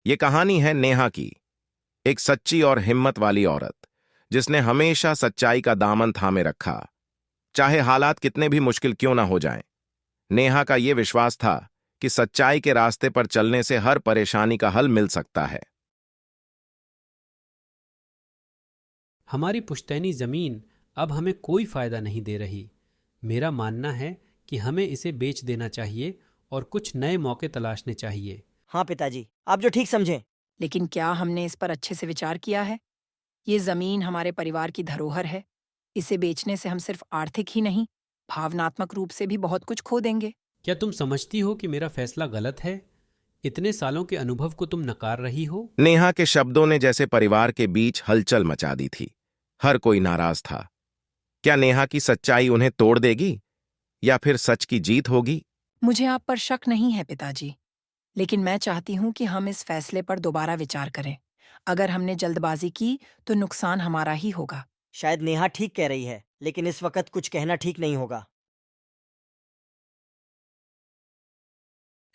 ये कहानी है नेहा की, एक सच्ची और हिम्मत वाली औरत जिसने हमेशा सच्चाई का दामन थामे रखा, चाहे हालात कितने भी मुश्किल क्यों ना हो जाएं। नेहा का यह विश्वास था कि सच्चाई के रास्ते पर चलने से हर परेशानी का हल मिल सकता है। हमारी पुश्तैनी ज़मीन अब हमें कोई फ़ायदा नहीं दे रही। मेरा मानना है कि हमें इसे बेच देना चाहिए और कुछ नए मौके तलाशने चाहिए। हाँ पिताजी, आप जो ठीक समझें। लेकिन क्या हमने इस पर अच्छे से विचार किया है? ये जमीन हमारे परिवार की धरोहर है। इसे बेचने से हम सिर्फ आर्थिक ही नहीं, भावनात्मक रूप से भी बहुत कुछ खो देंगे। क्या तुम समझती हो कि मेरा फैसला गलत है? इतने सालों के अनुभव को तुम नकार रही हो? नेहा के शब्दों ने जैसे परिवार के बीच हलचल मचा दी थी। हर कोई नाराज था। क्या नेहा की सच्चाई उन्हें तोड़ देगी या फिर सच की जीत होगी? मुझे आप पर शक नहीं है पिताजी, लेकिन मैं चाहती हूँ कि हम इस फैसले पर दोबारा विचार करें। अगर हमने जल्दबाजी की तो नुकसान हमारा ही होगा। शायद नेहा ठीक कह रही है, लेकिन इस वक्त कुछ कहना ठीक नहीं होगा।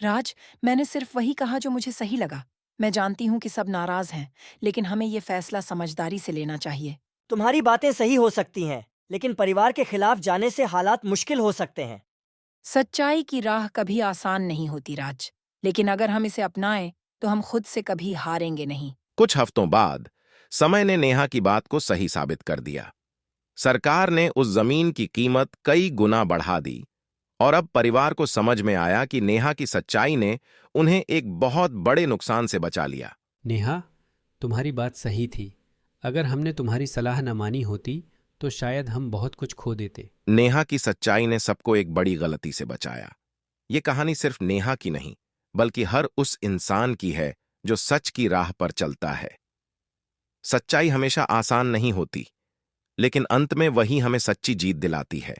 राज, मैंने सिर्फ वही कहा जो मुझे सही लगा। मैं जानती हूँ कि सब नाराज हैं, लेकिन हमें ये फैसला समझदारी से लेना चाहिए। तुम्हारी बातें सही हो सकती हैं, लेकिन परिवार के खिलाफ जाने से हालात मुश्किल हो सकते हैं। सच्चाई की राह कभी आसान नहीं होती राज, लेकिन अगर हम इसे अपनाएं तो हम खुद से कभी हारेंगे नहीं। कुछ हफ्तों बाद समय ने नेहा की बात को सही साबित कर दिया। सरकार ने उस जमीन की कीमत कई गुना बढ़ा दी और अब परिवार को समझ में आया कि नेहा की सच्चाई ने उन्हें एक बहुत बड़े नुकसान से बचा लिया। नेहा, तुम्हारी बात सही थी। अगर हमने तुम्हारी सलाह न मानी होती तो शायद हम बहुत कुछ खो देते। नेहा की सच्चाई ने सबको एक बड़ी गलती से बचाया। ये कहानी सिर्फ नेहा की नहीं, बल्कि हर उस इंसान की है जो सच की राह पर चलता है। सच्चाई हमेशा आसान नहीं होती, लेकिन अंत में वही हमें सच्ची जीत दिलाती है।